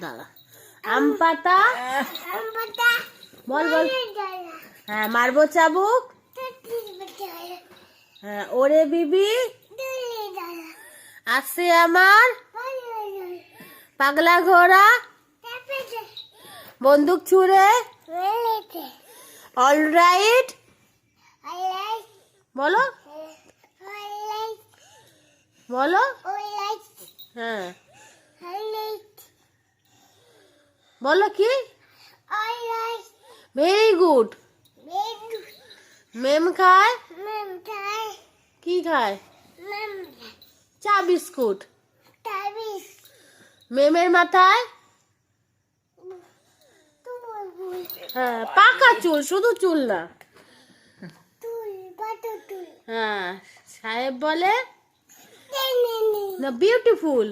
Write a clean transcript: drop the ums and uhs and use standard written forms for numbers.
দাঁড়া। আম পাতা বল বল। হ্যাঁ, মারবো চাবুক। হ্যাঁ, ওরে বিবি আছে আমার পাগলা ঘোড়া বন্দুক ছুঁড়ে অলরাইট বলো বলো। হ্যাঁ বলো কি? Very good. মেম খায় কি খায়? চা বিস্কুট। মেমের মাথায় হ্যাঁ পাকা চুল, শুধু চুল না। হ্যাঁ, সাহেব বলে না বিউটিফুল।